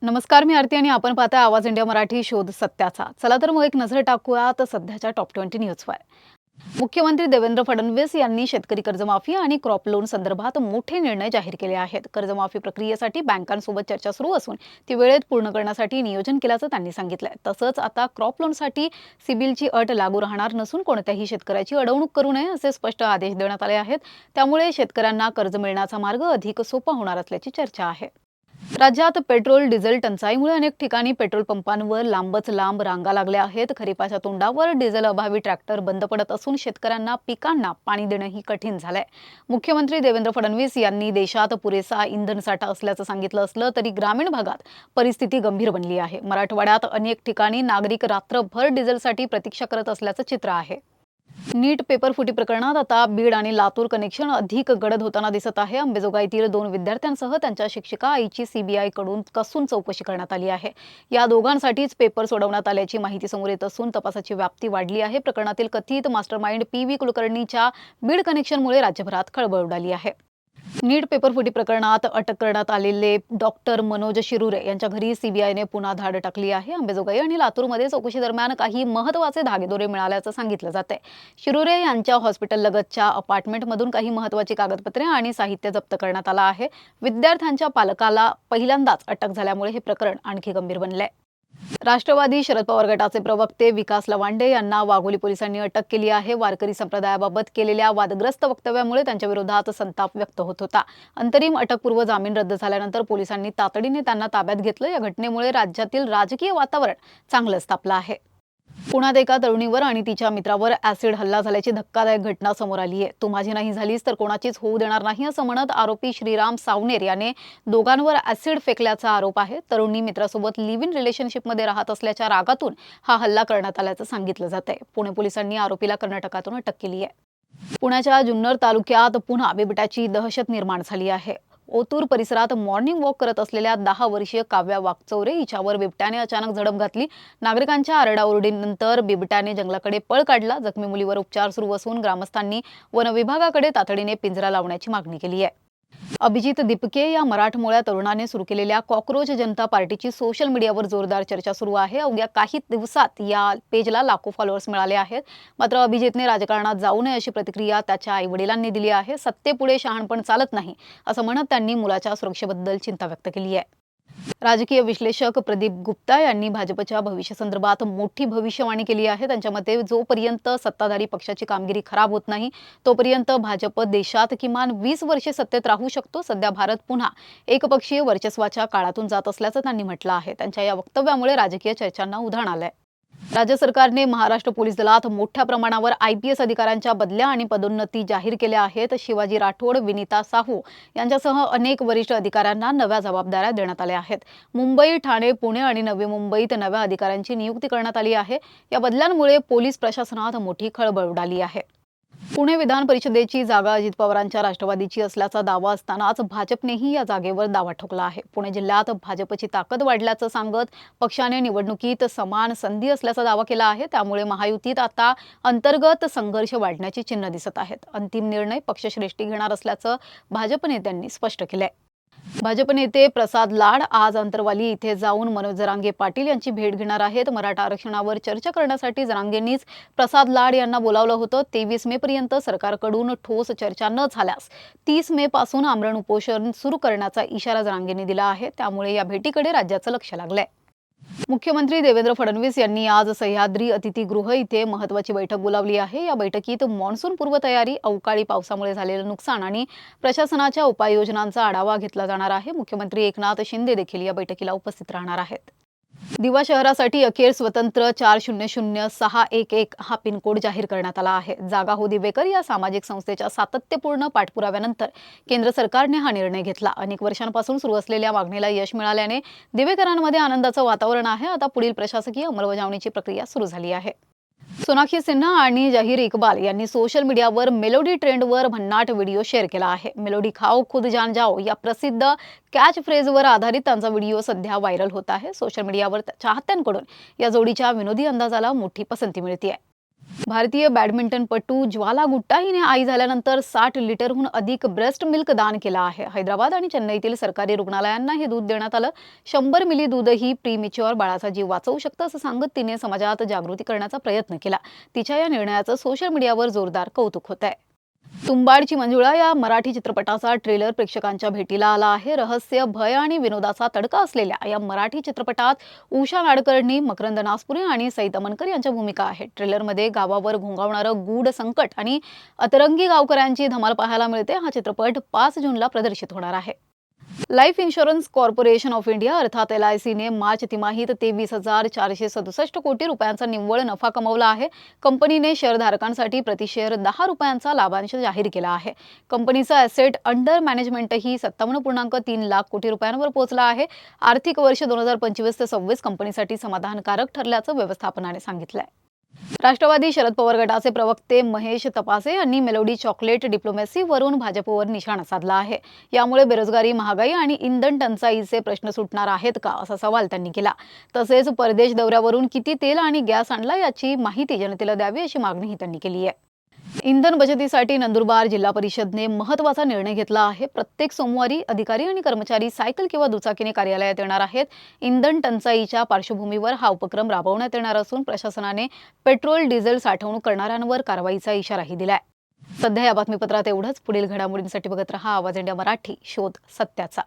नमस्कार, मी आरती आणि आपण पाहताय आवाज इंडिया मराठी शोध सत्याचा. चला तर मग एक नजर टाकूयात सध्याच्या टॉप 20 न्यूजवर. मुख्यमंत्री देवेंद्र फडणवीस यांनी शेतकरी कर्जमाफी आणि क्रॉप लोन संदर्भात मोठे निर्णय जाहीर केले आहेत. कर्जमाफी प्रक्रियेसाठी बँकांसोबत चर्चा सुरू असून ती वेळेत पूर्ण करण्यासाठी नियोजन केल्याचं त्यांनी सांगितलंय. तसंच आता क्रॉप लोनसाठी सिबिलची अट लागू राहणार नसून कोणत्याही शेतकऱ्याची अडवणूक करू नये असे स्पष्ट आदेश देण्यात आले आहेत. त्यामुळे शेतकऱ्यांना कर्ज मिळण्याचा मार्ग अधिक सोपा होणार असल्याची चर्चा आहे. राज्यात पेट्रोल डिझेल टंचाईमुळे अनेक ठिकाणी पेट्रोल पंपांवर लांबच लांब रांगा लागल्या आहेत. खरीपाच्या तोंडावर डिझेल अभावी ट्रॅक्टर बंद पडत असून शेतकऱ्यांना पिकांना पाणी देणंही कठीण झालंय. मुख्यमंत्री देवेंद्र फडणवीस यांनी देशात पुरेसा इंधनसाठा असल्याचं सांगितलं असलं तरी ग्रामीण भागात परिस्थिती गंभीर बनली आहे. मराठवाड्यात अनेक ठिकाणी नागरिक रात्रभर डिझेलसाठी प्रतीक्षा करत असल्याचं चित्र आहे. नीट पेपर फुटी प्रकरणात आता बीड आणि लातूर कनेक्शन अधिक गडद होताना दिसत आहे. अंबेजोगाईतील 2 विद्यार्थ्यांसह त्यांच्या शिक्षिका आईची सीबीआय कडून कसून चौकशी करण्यात आली आहे. या दोघांसाठीच पेपर सोडवण्यात आल्याची माहिती समोर येत असून तपासाची व्याप्ती वाढली आहे. प्रकरणातील कथित मास्टरमाइंड पी.व्ही. कुलकर्णीच्या बीड कनेक्शनमुळे राज्यभरात खळबळ उडाली आहे. नीट पेपर फुटी प्रकरणात अटक करण्यात आलेले डॉक्टर मनोज शिरुरे यांच्या घरी सीबीआयने पुन्हा धाड टाकली आहे. अंबेजोगाई आणि लातूरमध्ये चौकशी दरम्यान काही महत्त्वाचे धागेदोरे मिळाल्याचं सांगितलं जातंय. शिरुरे यांच्या हॉस्पिटल लगतच्या अपार्टमेंटमधून काही महत्त्वाची कागदपत्रे आणि साहित्य जप्त करण्यात आलं आहे. विद्यार्थ्यांच्या पालकाला पहिल्यांदाच अटक झाल्यामुळे हे प्रकरण आणखी गंभीर बनलंय. राष्ट्रवादी शरद पवार गटाचे प्रवक्ते विकास लवांडे यांना वाघोली पोलिसांनी अटक केली आहे. वारकरी संप्रदायाबाबत केलेल्या वादग्रस्त वक्तव्यामुळे त्यांच्या विरोधात संताप व्यक्त होत होता. अंतरिम अटकपूर्व जामीन रद्द झाल्यानंतर पोलिसांनी तातडीने त्यांना ताब्यात घेतलं. या घटनेमुळे राज्यातील राजकीय वातावरण चांगलंच तापलं आहे. पुण्यात एका तरुणीवर आणि तिच्या मित्रावर ऍसिड हल्ला झाल्याची धक्कादायक घटना समोर आली आहे. तू माझी नाही झालीस तर कोणाचीच होऊ देणार नाही असं म्हणत आरोपी श्रीराम सावनेर याने दोघांवर ऍसिड फेकल्याचा आरोप आहे. तरुणी मित्रासोबत लिव्ह इन रिलेशनशिपमध्ये राहत असल्याच्या रागातून हा हल्ला करण्यात आल्याचं सांगितलं जातंय. पुणे पोलिसांनी आरोपीला कर्नाटकातून अटक केली आहे. पुण्याच्या जुन्नर तालुक्यात पुन्हा बिबट्याची दहशत निर्माण झाली आहे. ओतूर परिसरात मॉर्निंग वॉक करत असलेल्या 10 वर्षीय काव्या वाकचौरे हिच्यावर बिबट्याने अचानक झडप घातली. नागरिकांच्या आरडाओरडीनंतर बिबट्याने जंगलाकडे पळ काढला. जखमी मुलीवर उपचार सुरू असून ग्रामस्थांनी वन विभागाकडे तातडीने पिंजरा लावण्याची मागणी केली आहे. अभिजित दिपके या मराठमोळ्या तरुणाने सुरू केलेल्या कॉकरोच जनता पार्टीची सोशल मीडियावर जोरदार चर्चा सुरू आहे. अवघ्या काही दिवसात या पेजला लाखो फॉलोअर्स मिळाले आहेत. मात्र अभिजितने राजकारणात जाऊ नये अशी प्रतिक्रिया त्याच्या आईवडिलांनी दिली आहे. सत्तेपुढे शहाणपण चालत नाही असं म्हणत त्यांनी मुलाच्या सुरक्षेबद्दल चिंता व्यक्त केली आहे. राजकीय विश्लेषक प्रदीप गुप्ता यांनी भाजपच्या भविष्यासंदर्भात मोठी भविष्यवाणी केली आहे. त्यांच्या मते जोपर्यंत सत्ताधारी पक्षाची कामगिरी खराब होत नाही तोपर्यंत भाजप देशात किमान 20 वर्षे सत्तेत राहू शकतो. सध्या भारत पुन्हा एकपक्षीय वर्चस्वाच्या काळातून जात असल्याचं त्यांनी म्हटलं आहे. त्यांच्या या वक्तव्यामुळे राजकीय चर्चांना उधाण आलंय. राज्य सरकारने महाराष्ट्र पोलीस दलात मोठ्या प्रमाणावर IPS अधिकाऱ्यांच्या बदल्या आणि पदोन्नती जाहीर केल्या आहेत. शिवाजी राठोड, विनीता साहू यांच्यासह अनेक वरिष्ठ अधिकाऱ्यांना नव्या जबाबदाऱ्या देण्यात आल्या आहेत. मुंबई, ठाणे, पुणे आणि नवी मुंबईत नव्या अधिकाऱ्यांची नियुक्ती करण्यात आली आहे. या बदल्यांमुळे पोलीस प्रशासनात मोठी खळबळ उडाली आहे. पुणे विधान परिषदेची जागा अजित पवारांच्या राष्ट्रवादीची असल्याचा दावा असतानाच भाजपनेही या जागेवर दावा ठोकला आहे. पुणे जिल्ह्यात भाजपची ताकद वाढल्याचं सांगत पक्षाने निवडणुकीत समान संधी असल्याचा दावा केला आहे. त्यामुळे महायुतीत आता अंतर्गत संघर्ष वाढण्याची चिन्ह दिसत आहेत. अंतिम निर्णय पक्षश्रेष्ठी घेणार असल्याचं भाजप नेत्यांनी स्पष्ट केलंय. भाजप नेते प्रसाद लाड आज अंतरवाली इथे जाऊन मनोज जरांगे पाटील यांची भेट घेणार आहेत. मराठा आरक्षणावर चर्चा करण्यासाठी जरांगेंनीच प्रसाद लाड यांना बोलावलं होतं. 23 मे पर्यंत सरकारकडून ठोस चर्चा न झाल्यास 30 मे पासून आमरण उपोषण सुरू करण्याचा इशारा जरांगेंनी दिला आहे. त्यामुळे या भेटीकडे राज्याचं लक्ष लागलंय. मुख्यमंत्री देवेंद्र फडणवीस यांनी आज सह्याद्री अतिथीगृह इथे महत्त्वाची बैठक बोलावली आहे. या बैठकीत मान्सून पूर्वतयारी, अवकाळी पावसामुळे झालेलं नुकसान आणि प्रशासनाच्या उपाययोजनांचा आढावा घेतला जाणार आहे. मुख्यमंत्री एकनाथ शिंदे देखील या बैठकीला उपस्थित राहणार आहेत. दिवा शहरासाठी अखेर स्वतंत्र 400611 हा पिनकोड जाहीर करण्यात आला आहे. जागा हो दिवेकर या सामाजिक संस्थेच्या सातत्यपूर्ण पाठपुराव्यानंतर केंद्र सरकारने हा निर्णय घेतला. अनेक वर्षांपासून सुरू असलेल्या मागणीला यश मिळाल्याने दिवेकरांमध्ये आनंदाचं वातावरण आहे. आता पुढील प्रशासकीय अंमलबजावणीची प्रक्रिया सुरू झाली आहे. सोनाक्षी सिन्हा आणि जहीर इक्बाल यांनी सोशल मीडियावर मेलोडी ट्रेंडवर भन्नाट व्हिडिओ शेअर केला आहे. मेलोडी खाओ खुद जान जाओ या प्रसिद्ध कॅच फ्रेजवर आधारित त्यांचा व्हिडिओ सध्या व्हायरल होत आहे. सोशल मीडियावर चाहत्यांकडून या जोडीच्या विनोदी अंदाजाला मोठी पसंती मिळते. भारतीय बॅडमिंटनपटू ज्वाला गुट्टा हिने आई झाल्यानंतर 60 लिटरहून अधिक ब्रेस्ट मिल्क दान केलं आहे. हैदराबाद आणि चेन्नईतील सरकारी रुग्णालयांना हे दूध देण्यात आलं. 100 मिली दूधही प्रीमिच्युअर बाळाचा जीव वाचवू शकतं असं सांगत तिने समाजात जागृती करण्याचा प्रयत्न केला. तिच्या या निर्णयाचं सोशल मीडियावर जोरदार कौतुक होत आहे. तुंबाडची मंजुळा या मराठी चित्रपटाचा ट्रेलर प्रेक्षकांच्या भेटीला आला आहे. रहस्य, भय आणि विनोदाचा तडका असलेल्या या मराठी चित्रपटात उषा नाडकर्णी, मकरंद नासपुरे आणि सई तमनकर यांच्या भूमिका आहेत. ट्रेलरमध्ये गावावर घोंघावणारं गूढ संकट आणि अतरंगी गावकऱ्यांची धमाल पाहायला मिळते. हा चित्रपट 5 जूनला प्रदर्शित होणार आहे. Life insurance corporation of India अर्थात LICने मार्च तिमाहीत 23,467 कोटी रुपयांचा निव्वळ नफा कमावला आहे. कंपनीने शेअरधारकांसाठी प्रति शेअर 10 रुपयांचा लाभांश जाहीर केला आहे. कंपनीचा ॲसेट अंडर मॅनेजमेंटही 57.3 लाख कोटी रुपयांवर पोहोचला आहे. आर्थिक वर्ष 2025 ते 26 कंपनीसाठी समाधानकारक ठरल्याचं व्यवस्थापनाने सांगितलं आहे. राष्ट्रवादी शरद पवार गटाचे प्रवक्ते महेश तपासे यांनी मेलोडी चॉकलेट डिप्लोमॅसीवरून भाजपवर निशाणा साधला आहे. यामुळे बेरोजगारी, महागाई आणि इंधन टंचाईचे प्रश्न सुटणार आहेत का, असा सवाल त्यांनी केला. तसेच परदेश दौऱ्यावरून किती तेल आणि गॅस आणला याची माहिती जनतेला द्यावी अशी मागणीही त्यांनी केली आहे. इंधन बचतीसाठी नंदुरबार जिल्हा परिषदने महत्त्वाचा निर्णय घेतला आहे. प्रत्येक सोमवारी अधिकारी आणि कर्मचारी सायकल किंवा दुचाकीने कार्यालयात येणार आहेत. इंधन टंचाईच्या पार्श्वभूमीवर हा उपक्रम राबवण्यात येणार असून प्रशासनाने पेट्रोल, डिझेल साठवणूक करणाऱ्यांवर कारवाईचा इशाराही दिलाय. सध्या या बातमीपत्रात एवढंच. पुढील घडामोडींसाठी बघत रहा आवाज इंडिया मराठी, शोध सत्याचा.